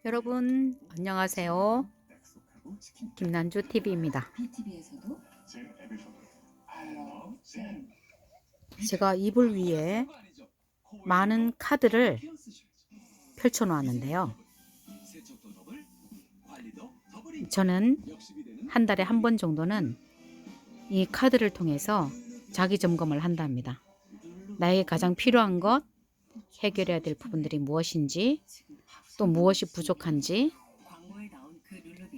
여러분 안녕하세요. 김난주 TV입니다. 제가 이불 위에 많은 카드를 펼쳐 놓았는데요. 저는 한 달에 한 번 정도는 이 카드를 통해서 자기 점검을 한답니다. 나에게 가장 필요한 것, 해결해야 될 부분들이 무엇인지, 또 무엇이 부족한지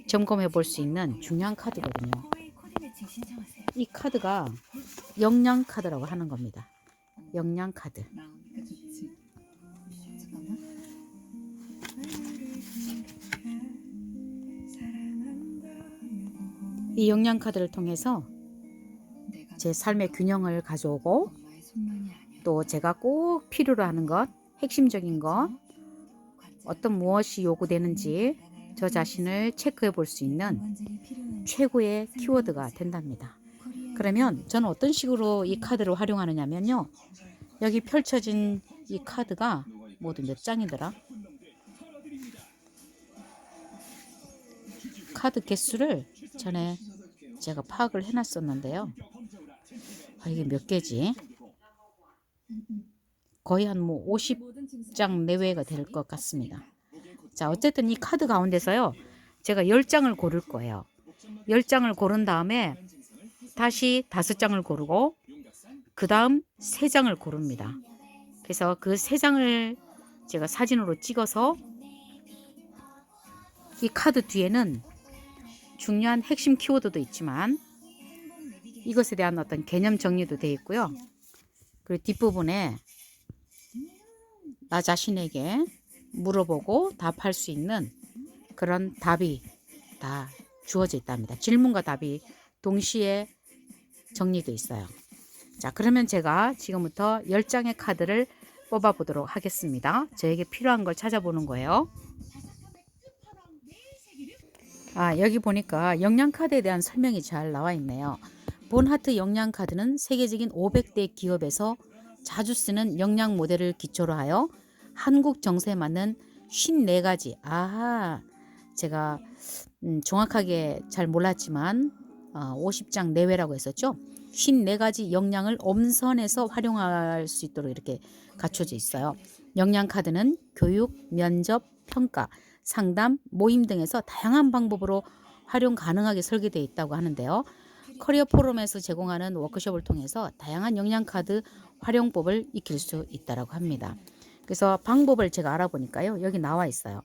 점검해 볼 수 있는 중요한 카드거든요. 이 카드가 역량 카드라고 하는 겁니다. 역량 카드. 이 역량 카드를 통해서 제 삶의 균형을 가져오고, 또 제가 꼭 필요로 하는 것, 핵심적인 것, 어떤 무엇이 요구되는지 저 자신을 체크해 볼 수 있는 최고의 키워드가 된답니다. 그러면 저는 어떤 식으로 이 카드를 활용하느냐면요, 여기 펼쳐진 이 카드가 모두 몇 장이더라? 카드 개수를 전에 제가 파악을 해놨었는데요. 이게 몇 개지? 거의 한 50장 내외가 될 것 같습니다. 자, 어쨌든 이 카드 가운데서요, 제가 10장을 고를 거예요. 10장을 고른 다음에 다시 5장을 고르고, 그 다음 3장을 고릅니다. 그래서 그 3장을 제가 사진으로 찍어서 이 카드 뒤에는 중요한 핵심 키워드도 있지만 이것에 대한 어떤 개념 정리도 되어 있고요. 그리고 뒷부분에 나 자신에게 물어보고 답할 수 있는 그런 답이 다 주어져 있답니다. 질문과 답이 동시에 정리되어 있어요. 자, 그러면 제가 지금부터 10장의 카드를 뽑아 보도록 하겠습니다. 저에게 필요한 걸 찾아보는 거예요. 여기 보니까 역량 카드에 대한 설명이 잘 나와 있네요. 본하트 역량 카드는 세계적인 500대 기업에서 자주 쓰는 역량 모델을 기초로 하여 한국 정세에 맞는 54가지, 제가 정확하게 잘 몰랐지만 50장 내외라고 했었죠. 54가지 역량을 엄선해서 활용할 수 있도록 이렇게 갖춰져 있어요. 역량 카드는 교육, 면접, 평가, 상담, 모임 등에서 다양한 방법으로 활용 가능하게 설계되어 있다고 하는데요. 커리어 포럼에서 제공하는 워크숍을 통해서 다양한 역량 카드 활용법을 익힐 수 있다고 합니다. 그래서 방법을 제가 알아보니까요, 여기 나와 있어요.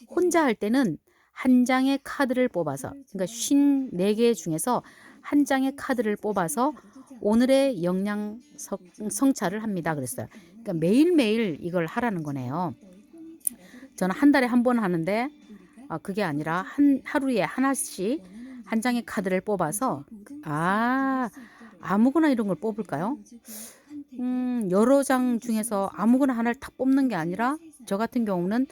혼자 할 때는 한 장의 카드를 뽑아서, 그러니까 54개 중에서 한 장의 카드를 뽑아서 오늘의 역량 성찰을 합니다. 그랬어요. 그러니까 매일매일 이걸 하라는 거네요. 저는 한 달에 한 번 하는데 그게 아니라 하루에 하나씩 한 장의 카드를 뽑아서 아무거나 이런 걸 뽑을까요? 여러 장 중에서 아무거나 하나를 딱 뽑는 게 아니라 저 같은 경우는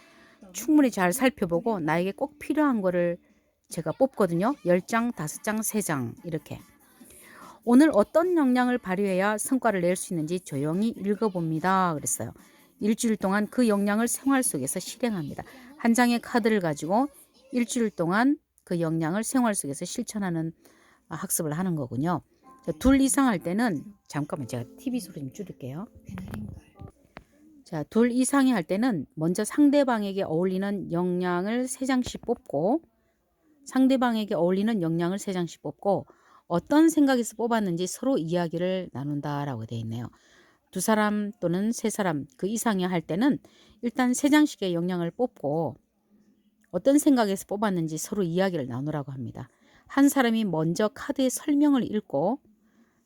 충분히 잘 살펴보고 나에게 꼭 필요한 거를 제가 뽑거든요. 10장, 5장, 3장 이렇게. 오늘 어떤 역량을 발휘해야 성과를 낼 수 있는지 조용히 읽어봅니다. 그랬어요. 일주일 동안 그 역량을 생활 속에서 실행합니다. 한 장의 카드를 가지고 일주일 동안 그 역량을 생활 속에서 실천하는 학습을 하는 거군요. 둘 이상 할 때는, 잠깐만 제가 TV 소리 좀 줄일게요. 자, 둘 이상이 할 때는 먼저 상대방에게 어울리는 역량을 3장씩 뽑고, 상대방에게 어울리는 역량을 3장씩 뽑고, 어떤 생각에서 뽑았는지 서로 이야기를 나눈다라고 되어 있네요. 2사람 또는 3사람 그 이상이 할 때는 일단 3장씩의 역량을 뽑고 어떤 생각에서 뽑았는지 서로 이야기를 나누라고 합니다. 한 사람이 먼저 카드의 설명을 읽고,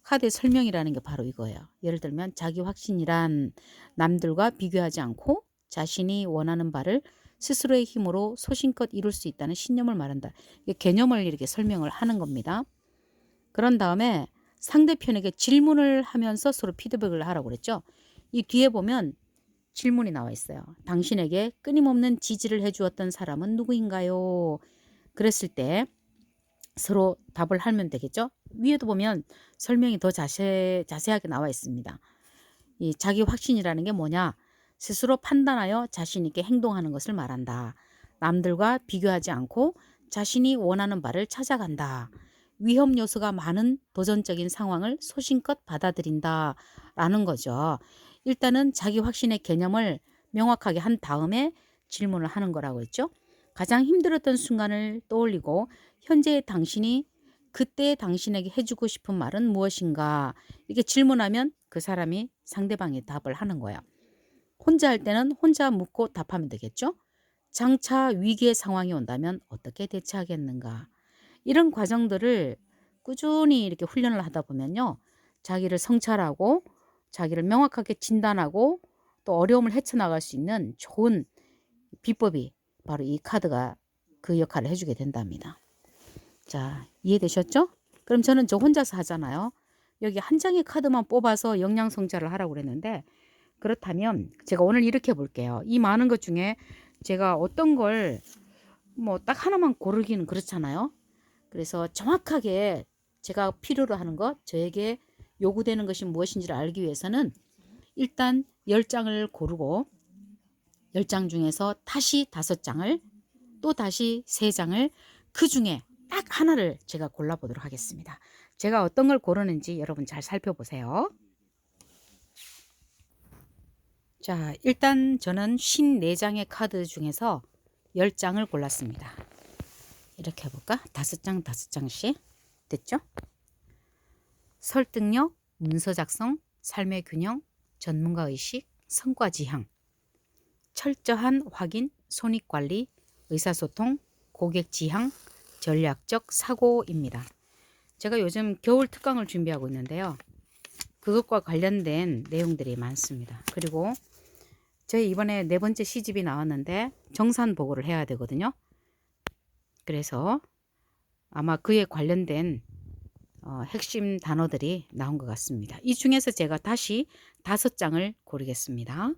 카드의 설명이라는 게 바로 이거예요. 예를 들면 자기 확신이란 남들과 비교하지 않고 자신이 원하는 바를 스스로의 힘으로 소신껏 이룰 수 있다는 신념을 말한다. 개념을 이렇게 설명을 하는 겁니다. 그런 다음에 상대편에게 질문을 하면서 서로 피드백을 하라고 그랬죠. 이 뒤에 보면 질문이 나와 있어요. 당신에게 끊임없는 지지를 해주었던 사람은 누구인가요? 그랬을 때 서로 답을 하면 되겠죠. 위에도 보면 설명이 더 자세하게 나와 있습니다. 이 자기 확신이라는 게 뭐냐? 스스로 판단하여 자신 있게 행동하는 것을 말한다. 남들과 비교하지 않고 자신이 원하는 바를 찾아간다. 위험 요소가 많은 도전적인 상황을 소신껏 받아들인다 라는 거죠. 일단은 자기 확신의 개념을 명확하게 한 다음에 질문을 하는 거라고 했죠. 가장 힘들었던 순간을 떠올리고 현재의 당신이 그때의 당신에게 해주고 싶은 말은 무엇인가? 이렇게 질문하면 그 사람이 상대방이 답을 하는 거예요. 혼자 할 때는 혼자 묻고 답하면 되겠죠. 장차 위기의 상황이 온다면 어떻게 대처하겠는가? 이런 과정들을 꾸준히 이렇게 훈련을 하다 보면요. 자기를 성찰하고 자기를 명확하게 진단하고 또 어려움을 헤쳐나갈 수 있는 좋은 비법이 바로 이 카드가 그 역할을 해주게 된답니다. 자, 이해되셨죠? 그럼 저는 저 혼자서 하잖아요. 여기 한 장의 카드만 뽑아서 역량 성찰을 하라고 그랬는데 그렇다면 제가 오늘 이렇게 볼게요. 이 많은 것 중에 제가 어떤 걸 뭐 딱 하나만 고르기는 그렇잖아요. 그래서 정확하게 제가 필요로 하는 것, 저에게 요구되는 것이 무엇인지를 알기 위해서는 일단 10장을 고르고 10장 중에서 다시 5장을 또 다시 3장을 그 중에 딱 하나를 제가 골라보도록 하겠습니다. 제가 어떤 걸 고르는지 여러분 잘 살펴보세요. 자, 일단 저는 54장의 카드 중에서 10장을 골랐습니다. 이렇게 해볼까? 5장, 5장씩. 됐죠? 설득력, 문서 작성, 삶의 균형, 전문가 의식, 성과 지향, 철저한 확인, 손익관리, 의사소통, 고객 지향, 전략적 사고입니다. 제가 요즘 겨울 특강을 준비하고 있는데요. 그것과 관련된 내용들이 많습니다. 그리고 저희 이번에 4번째 시집이 나왔는데 정산보고를 해야 되거든요. 그래서 아마 그에 관련된 핵심 단어들이 나온 것 같습니다. 이 중에서 제가 다시 5장을 고르겠습니다.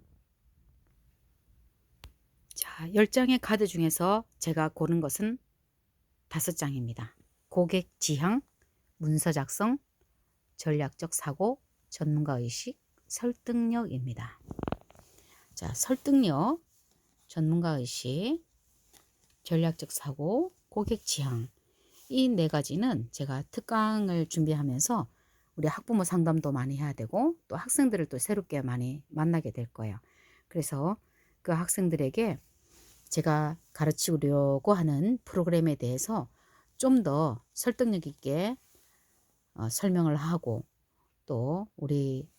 자, 10장의 카드 중에서 제가 고른 것은 5장입니다. 고객 지향, 문서 작성, 전략적 사고, 전문가 의식, 설득력입니다. 자, 설득력, 전문가 의식, 전략적 사고, 고객 지향. 이 4가지는 제가 특강을 준비하면서 우리 학부모 상담도 많이 해야 되고 또 학생들을 또 새롭게 많이 만나게 될 거예요. 그래서 그 학생들에게 제가 가르치려고 하는 프로그램에 대해서 좀 더 설득력 있게 설명을 하고 또 우리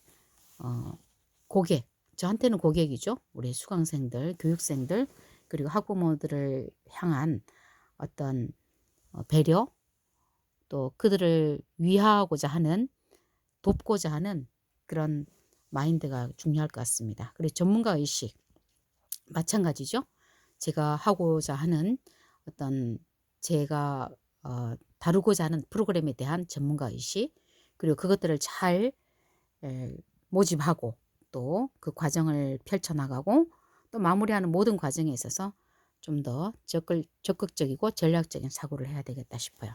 고객, 저한테는 고객이죠. 우리 수강생들, 교육생들 그리고 학부모들을 향한 어떤 배려 또 그들을 위하고자 하는 돕고자 하는 그런 마인드가 중요할 것 같습니다. 그리고 전문가 의식 마찬가지죠. 제가 하고자 하는 어떤 제가 다루고자 하는 프로그램에 대한 전문가 의식 그리고 그것들을 잘 모집하고 또 그 과정을 펼쳐나가고 또 마무리하는 모든 과정에 있어서 좀 더 적극적이고 전략적인 사고를 해야 되겠다 싶어요.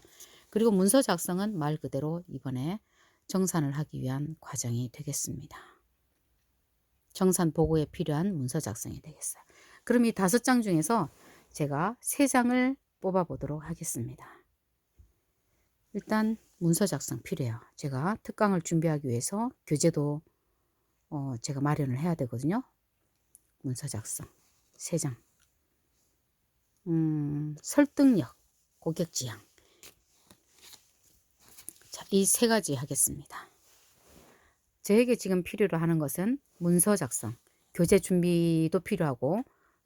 그리고 문서 작성은 말 그대로 이번에 정산을 하기 위한 과정이 되겠습니다. 정산 보고에 필요한 문서 작성이 되겠어요. 그럼 이 5장 중에서 제가 3장을 뽑아 보도록 하겠습니다. 일단 문서 작성 필요해요. 제가 특강을 준비하기 위해서 교재도 제가 마련을 해야 되거든요. 문서 작성 3장. 설득력, 고객 지향. 자, 이 3가지 하겠습니다. 저에게 지금 필요로 하는 것은 문서 작성, 교재 준비도 필요하고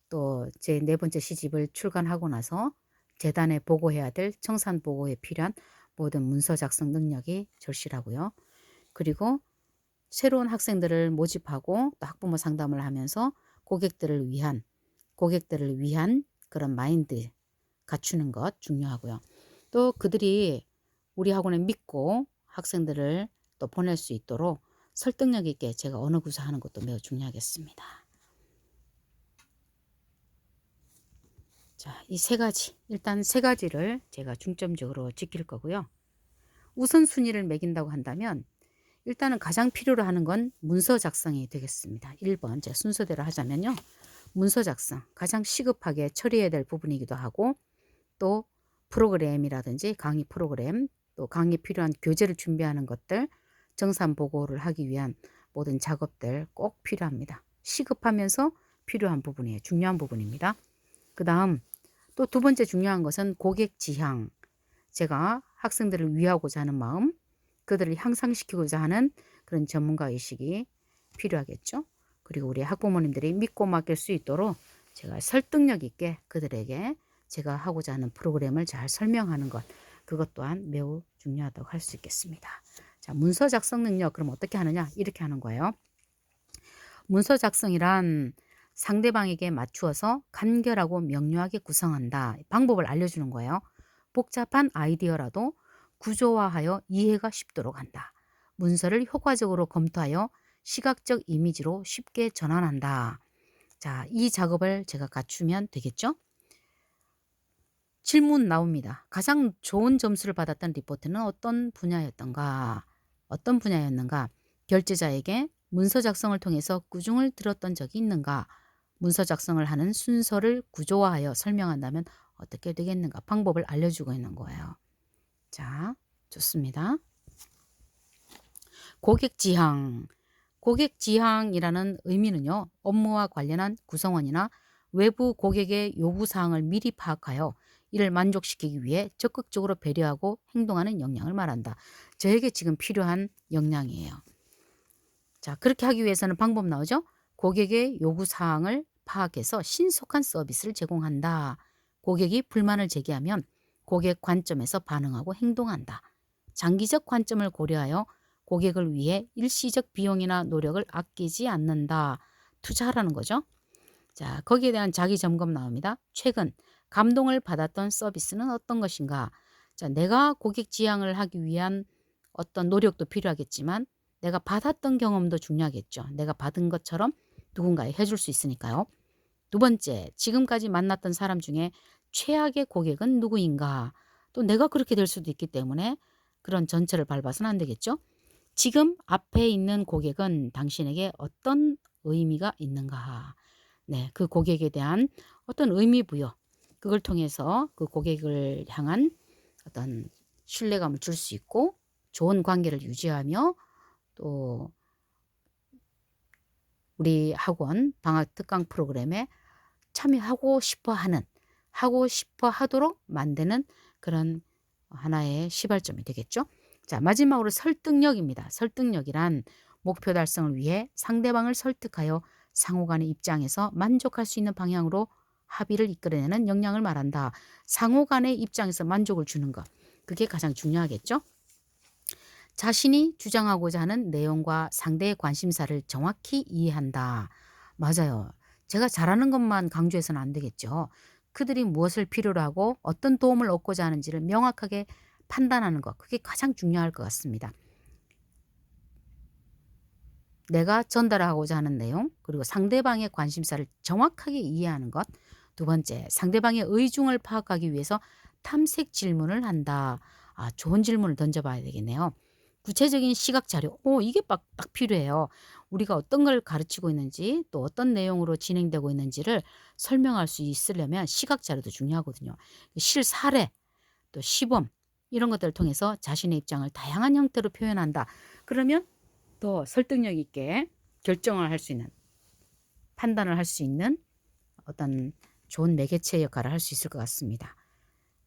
또 제 4번째 시집을 출간하고 나서 재단에 보고해야 될 청산 보고에 필요한 모든 문서 작성 능력이 절실하고요. 그리고 새로운 학생들을 모집하고 또 학부모 상담을 하면서 고객들을 위한 그런 마인드 갖추는 것 중요하고요. 또 그들이 우리 학원에 믿고 학생들을 또 보낼 수 있도록 설득력 있게 제가 언어 구사하는 것도 매우 중요하겠습니다. 자, 이 3가지 일단 3가지를 제가 중점적으로 지킬 거고요. 우선순위를 매긴다고 한다면 일단은 가장 필요로 하는 건 문서 작성이 되겠습니다. 1번 제 순서대로 하자면요. 문서 작성 가장 시급하게 처리해야 될 부분이기도 하고 또 프로그램이라든지 강의 프로그램 또 강의에 필요한 교재를 준비하는 것들 정산 보고를 하기 위한 모든 작업들 꼭 필요합니다. 시급하면서 필요한 부분이에요. 중요한 부분입니다. 그 다음 또 두 번째 중요한 것은 고객 지향. 제가 학생들을 위하고자 하는 마음, 그들을 향상시키고자 하는 그런 전문가의식이 필요하겠죠. 그리고 우리 학부모님들이 믿고 맡길 수 있도록 제가 설득력 있게 그들에게 제가 하고자 하는 프로그램을 잘 설명하는 것, 그것 또한 매우 중요하다고 할 수 있겠습니다. 자, 문서 작성 능력 그럼 어떻게 하느냐? 이렇게 하는 거예요. 문서 작성이란 상대방에게 맞추어서 간결하고 명료하게 구성한다. 방법을 알려주는 거예요. 복잡한 아이디어라도 구조화하여 이해가 쉽도록 한다. 문서를 효과적으로 검토하여 시각적 이미지로 쉽게 전환한다. 자, 이 작업을 제가 갖추면 되겠죠? 질문 나옵니다. 가장 좋은 점수를 받았던 리포트는 어떤 분야였던가? 어떤 분야였는가? 결제자에게 문서 작성을 통해서 꾸중을 들었던 적이 있는가? 문서 작성을 하는 순서를 구조화하여 설명한다면 어떻게 되겠는가? 방법을 알려주고 있는 거예요. 자, 좋습니다. 고객 지향. 고객 지향이라는 의미는요, 업무와 관련한 구성원이나 외부 고객의 요구사항을 미리 파악하여 이를 만족시키기 위해 적극적으로 배려하고 행동하는 역량을 말한다. 저에게 지금 필요한 역량이에요. 자, 그렇게 하기 위해서는 방법 나오죠? 고객의 요구사항을 파악해서 신속한 서비스를 제공한다. 고객이 불만을 제기하면 고객 관점에서 반응하고 행동한다. 장기적 관점을 고려하여 고객을 위해 일시적 비용이나 노력을 아끼지 않는다. 투자하라는 거죠. 자, 거기에 대한 자기 점검 나옵니다. 최근 감동을 받았던 서비스는 어떤 것인가? 자, 내가 고객 지향을 하기 위한 어떤 노력도 필요하겠지만 내가 받았던 경험도 중요하겠죠. 내가 받은 것처럼 누군가에 해줄 수 있으니까요. 두 번째, 지금까지 만났던 사람 중에 최악의 고객은 누구인가? 또 내가 그렇게 될 수도 있기 때문에 그런 전체를 밟아서는 안 되겠죠. 지금 앞에 있는 고객은 당신에게 어떤 의미가 있는가? 네, 그 고객에 대한 어떤 의미 부여, 그걸 통해서 그 고객을 향한 어떤 신뢰감을 줄 수 있고 좋은 관계를 유지하며 또 우리 학원 방학 특강 프로그램에 참여하고 싶어 하는, 하고 싶어 하도록 만드는 그런 하나의 시발점이 되겠죠. 자, 마지막으로 설득력입니다. 설득력이란 목표 달성을 위해 상대방을 설득하여 상호 간의 입장에서 만족할 수 있는 방향으로 합의를 이끌어내는 역량을 말한다. 상호 간의 입장에서 만족을 주는 것. 그게 가장 중요하겠죠. 자신이 주장하고자 하는 내용과 상대의 관심사를 정확히 이해한다. 맞아요. 제가 잘하는 것만 강조해서는 안 되겠죠. 그들이 무엇을 필요로 하고 어떤 도움을 얻고자 하는지를 명확하게 판단하는 것. 그게 가장 중요할 것 같습니다. 내가 전달하고자 하는 내용, 그리고 상대방의 관심사를 정확하게 이해하는 것. 두 번째, 상대방의 의중을 파악하기 위해서 탐색 질문을 한다. 아, 좋은 질문을 던져봐야 되겠네요. 구체적인 시각 자료, 이게 딱 필요해요. 우리가 어떤 걸 가르치고 있는지 또 어떤 내용으로 진행되고 있는지를 설명할 수 있으려면 시각 자료도 중요하거든요. 실사례, 또 시범 이런 것들을 통해서 자신의 입장을 다양한 형태로 표현한다. 그러면 더 설득력 있게 결정을 할 수 있는, 판단을 할 수 있는 어떤 좋은 매개체 역할을 할 수 있을 것 같습니다.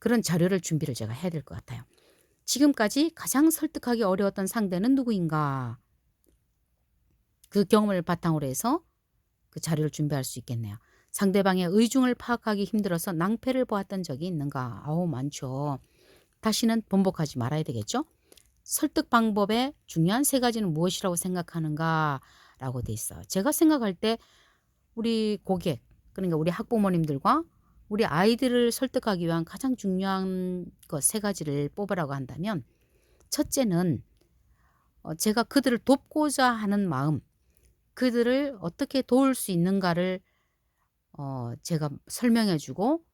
그런 자료를 준비를 제가 해야 될 것 같아요. 지금까지 가장 설득하기 어려웠던 상대는 누구인가? 그 경험을 바탕으로 해서 그 자료를 준비할 수 있겠네요. 상대방의 의중을 파악하기 힘들어서 낭패를 보았던 적이 있는가? 아우, 많죠. 다시는 번복하지 말아야 되겠죠? 설득 방법의 중요한 세 가지는 무엇이라고 생각하는가? 라고 돼 있어요. 제가 생각할 때 우리 고객, 그러니까 우리 학부모님들과 우리 아이들을 설득하기 위한 가장 중요한 것 세 가지를 뽑으라고 한다면 첫째는 제가 그들을 돕고자 하는 마음, 그들을 어떻게 도울 수 있는가를 제가 설명해 주고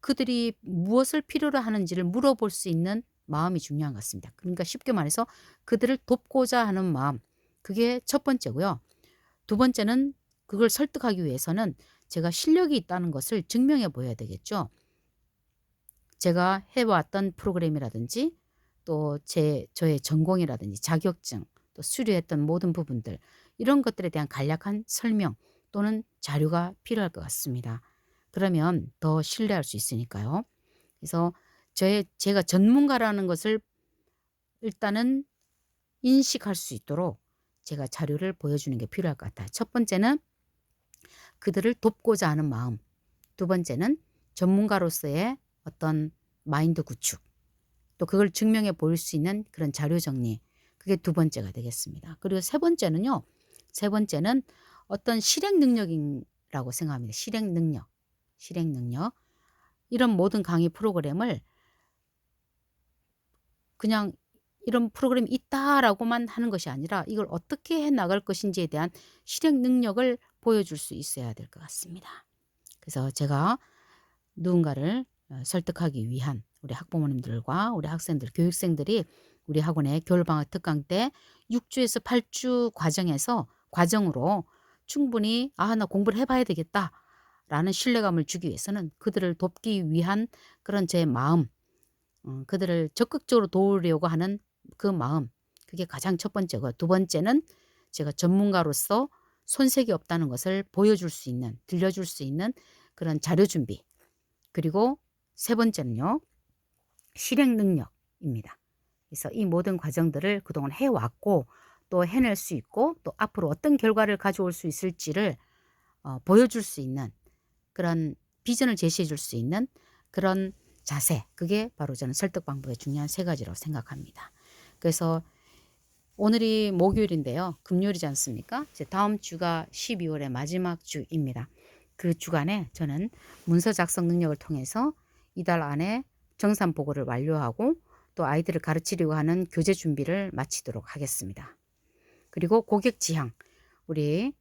그들이 무엇을 필요로 하는지를 물어볼 수 있는 마음이 중요한 것 같습니다. 그러니까 쉽게 말해서 그들을 돕고자 하는 마음, 그게 첫 번째고요. 두 번째는 그걸 설득하기 위해서는 제가 실력이 있다는 것을 증명해 보여야 되겠죠. 제가 해왔던 프로그램이라든지 또 저의 전공이라든지 자격증, 또 수료했던 모든 부분들, 이런 것들에 대한 간략한 설명 또는 자료가 필요할 것 같습니다. 그러면 더 신뢰할 수 있으니까요. 그래서 제가 전문가라는 것을 일단은 인식할 수 있도록 제가 자료를 보여주는 게 필요할 것 같아요. 첫 번째는 그들을 돕고자 하는 마음, 두 번째는 전문가로서의 어떤 마인드 구축, 또 그걸 증명해 보일 수 있는 그런 자료 정리, 그게 두 번째가 되겠습니다. 그리고 세 번째는요. 세 번째는 어떤 실행 능력이라고 생각합니다. 실행 능력. 실행 능력. 이런 모든 강의 프로그램을 그냥 이런 프로그램이 있다라고만 하는 것이 아니라 이걸 어떻게 해 나갈 것인지에 대한 실행 능력을 보여줄 수 있어야 될 것 같습니다. 그래서 제가 누군가를 설득하기 위한 우리 학부모님들과 우리 학생들, 교육생들이 우리 학원의 겨울방학 특강 때 6주에서 8주 과정으로 충분히 나 공부를 해봐야 되겠다라는 신뢰감을 주기 위해서는 그들을 돕기 위한 그런 제 마음, 그들을 적극적으로 도우려고 하는 그 마음, 그게 가장 첫 번째고, 두 번째는 제가 전문가로서 손색이 없다는 것을 보여줄 수 있는, 들려줄 수 있는 그런 자료 준비, 그리고 세 번째는요, 실행 능력입니다. 그래서 이 모든 과정들을 그동안 해왔고 또 해낼 수 있고 또 앞으로 어떤 결과를 가져올 수 있을지를 보여줄 수 있는 그런 비전을 제시해 줄 수 있는 그런 자세, 그게 바로 저는 설득 방법의 중요한 세 가지라고 생각합니다. 그래서 오늘이 목요일인데요. 금요일이지 않습니까? 이제 다음 주가 12월의 마지막 주입니다. 그 주간에 저는 문서 작성 능력을 통해서 이달 안에 정산 보고를 완료하고 또 아이들을 가르치려고 하는 교재 준비를 마치도록 하겠습니다. 그리고 고객 지향, 우리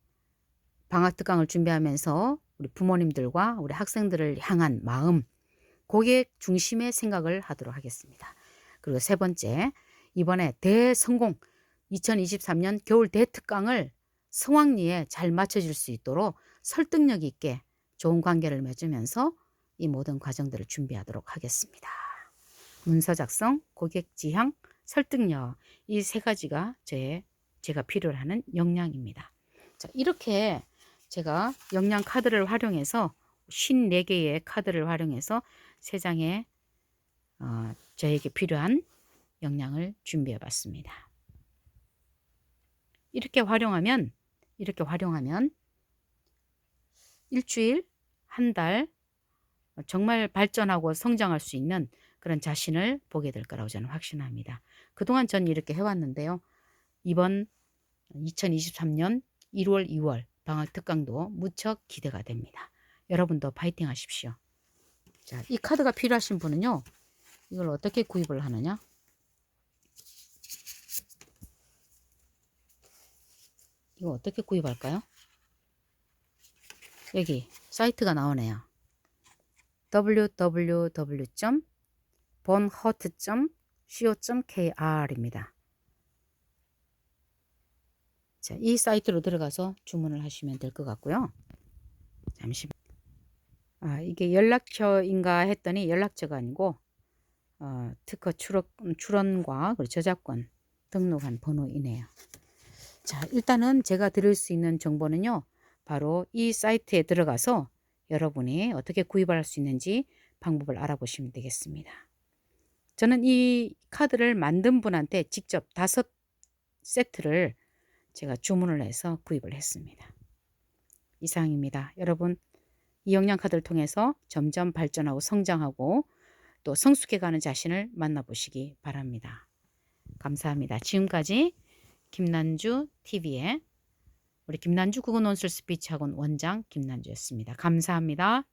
방학 특강을 준비하면서 우리 부모님들과 우리 학생들을 향한 마음, 고객 중심의 생각을 하도록 하겠습니다. 그리고 세 번째, 이번에 대성공 2023년 겨울 대특강을 성황리에 잘 맞춰질 수 있도록 설득력 있게 좋은 관계를 맺으면서 이 모든 과정들을 준비하도록 하겠습니다. 문서 작성, 고객 지향, 설득력, 이 세 가지가 제가 필요로 하는 역량입니다. 자, 이렇게 제가 역량 카드를 활용해서 54개의 카드를 활용해서 3장의 저에게 필요한 역량을 준비해 봤습니다. 이렇게 활용하면 일주일, 한 달 정말 발전하고 성장할 수 있는 그런 자신을 보게 될 거라고 저는 확신합니다. 그동안 전 이렇게 해왔는데요. 이번 2023년 1월, 2월 방학 특강도 무척 기대가 됩니다. 여러분도 파이팅 하십시오. 자, 이 카드가 필요하신 분은요. 이걸 어떻게 구입을 하느냐? 이거 어떻게 구입할까요? 여기 사이트가 나오네요. www.bonheart.co.kr입니다. 자, 이 사이트로 들어가서 주문을 하시면 될 것 같고요. 잠시만. 이게 연락처인가 했더니 연락처가 아니고 특허 출원과 저작권 등록한 번호이네요. 자, 일단은 제가 드릴 수 있는 정보는요. 바로 이 사이트에 들어가서 여러분이 어떻게 구입할 수 있는지 방법을 알아보시면 되겠습니다. 저는 이 카드를 만든 분한테 직접 5세트를 제가 주문을 해서 구입을 했습니다. 이상입니다. 여러분, 이 역량 카드를 통해서 점점 발전하고 성장하고 또 성숙해가는 자신을 만나보시기 바랍니다. 감사합니다. 지금까지 김난주 TV의 우리 김난주 국어 논술 스피치 학원 원장 김난주였습니다. 감사합니다.